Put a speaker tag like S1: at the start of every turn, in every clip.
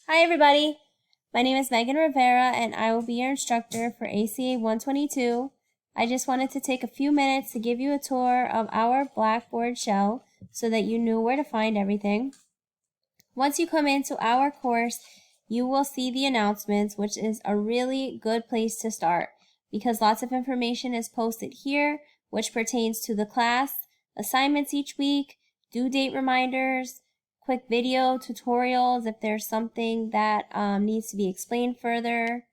S1: Hi everybody, my name is Megan Rivera and I will be your instructor for ACA 122. I just wanted to take a few minutes to give you a tour of our Blackboard shell so that you knew where to find everything. Once you come into our course, you will see the announcements, which is a really good place to start because lots of information is posted here, which pertains to the class, assignments each week, due date reminders, quick video tutorials if there's something that needs to be explained further.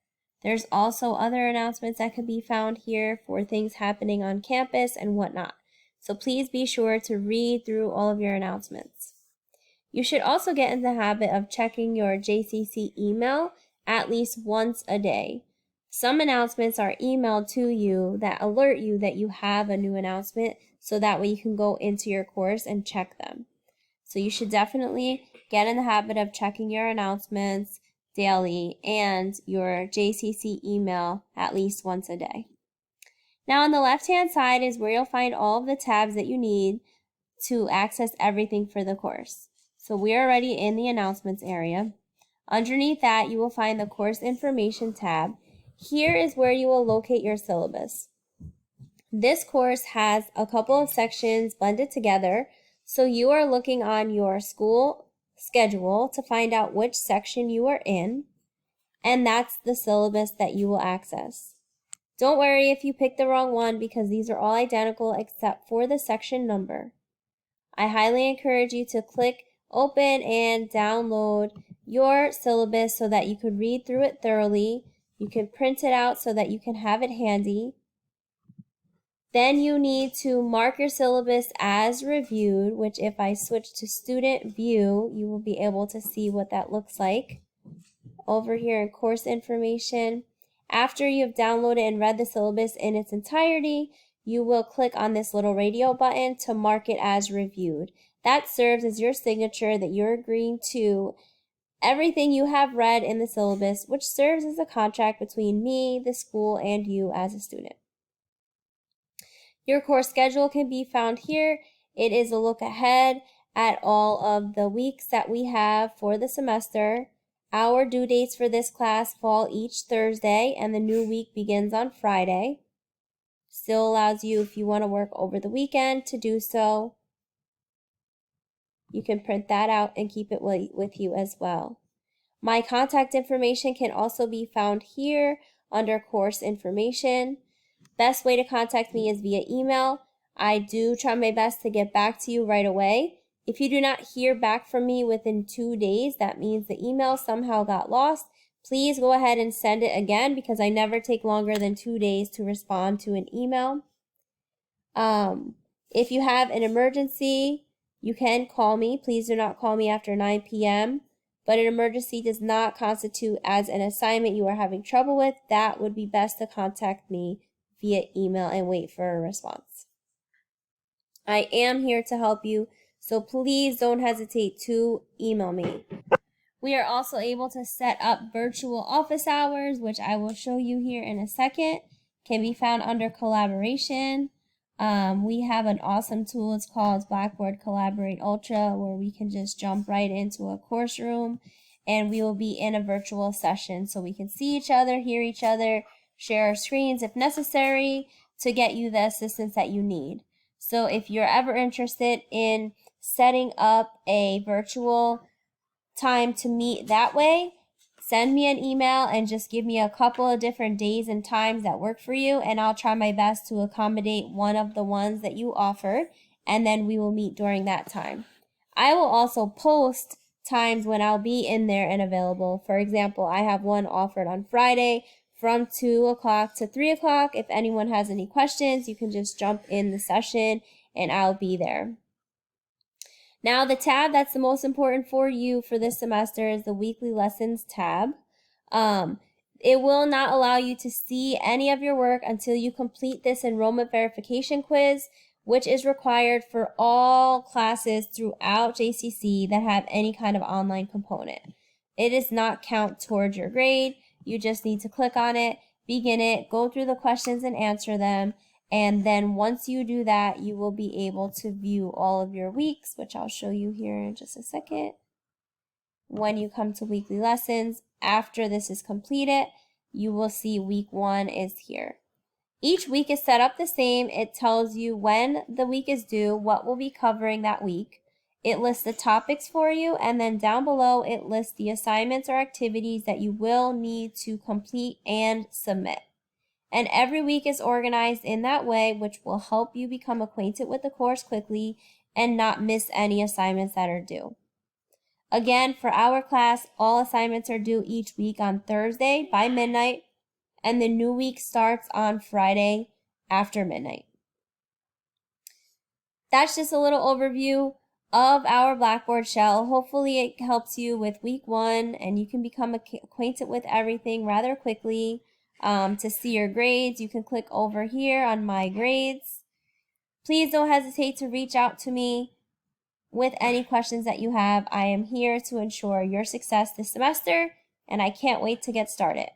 S1: There's also other announcements that could be found here for things happening on campus and whatnot. So please be sure to read through all of your announcements. You should also get in the habit of checking your JCC email at least once a day. Some announcements are emailed to you that alert you that you have a new announcement, so that way you can go into your course and check them. So you should definitely get in the habit of checking your announcements daily and your JCC email at least once a day. Now on the left-hand side is where you'll find all of the tabs that you need to access everything for the course. So we're already in the announcements area. Underneath that, you will find the course information tab. Here is where you will locate your syllabus. This course has a couple of sections blended together, so you are looking on your school schedule to find out which section you are in, and that's the syllabus that you will access. Don't worry if you pick the wrong one because these are all identical except for the section number. I highly encourage you to click open and download your syllabus so that you could read through it thoroughly. You can print it out so that you can have it handy. Then you need to mark your syllabus as reviewed, which if I switch to student view, you will be able to see what that looks like. Over here in course information, after you've downloaded and read the syllabus in its entirety, you will click on this little radio button to mark it as reviewed. That serves as your signature that you're agreeing to everything you have read in the syllabus, which serves as a contract between me, the school, and you as a student. Your course schedule can be found here. It is a look ahead at all of the weeks that we have for the semester. Our due dates for this class fall each Thursday, and the new week begins on Friday. Still allows you, if you want to work over the weekend, to do so. You can print that out and keep it with you as well. My contact information can also be found here under course information. Best way to contact me is via email. I do try my best to get back to you right away. If you do not hear back from me within 2 days, that means the email somehow got lost. Please go ahead and send it again because I never take longer than 2 days to respond to an email. If you have an emergency, you can call me. Please do not call me after 9 p.m. But an emergency does not constitute as an assignment you are having trouble with. That would be best to contact me via email and wait for a response. I am here to help you, so please don't hesitate to email me. We are also able to set up virtual office hours, which I will show you here in a second. Can be found under collaboration. We have an awesome tool. It's called Blackboard Collaborate Ultra, where we can just jump right into a course room and we will be in a virtual session so we can see each other, hear each other, share our screens if necessary to get you the assistance that you need. So if you're ever interested in setting up a virtual time to meet that way, send me an email and just give me a couple of different days and times that work for you, and I'll try my best to accommodate one of the ones that you offered, and then we will meet during that time. I will also post times when I'll be in there and available. For example, I have one offered on Friday from 2 o'clock to 3 o'clock. If anyone has any questions, you can just jump in the session and I'll be there. Now, the tab that's the most important for you for this semester is the weekly lessons tab. It will not allow you to see any of your work until you complete this enrollment verification quiz, which is required for all classes throughout JCC that have any kind of online component. It does not count towards your grade. You just need to click on it, begin it, go through the questions and answer them. And then once you do that, you will be able to view all of your weeks, which I'll show you here in just a second. when you come to weekly lessons. After this is completed, you will see week 1 is here. Each week is set up the same. It tells you when the week is due, what we'll be covering that week. It lists the topics for you, and then down below it lists the assignments or activities that you will need to complete and submit. And every week is organized in that way, which will help you become acquainted with the course quickly and not miss any assignments that are due. Again, for our class, all assignments are due each week on Thursday by midnight, and the new week starts on Friday after midnight. That's just a little overview of our Blackboard shell. Hopefully it helps you with week 1 and you can become acquainted with everything rather quickly. To see your grades, you can click over here on My Grades. Please don't hesitate to reach out to me with any questions that you have. I am here to ensure your success this semester, and I can't wait to get started.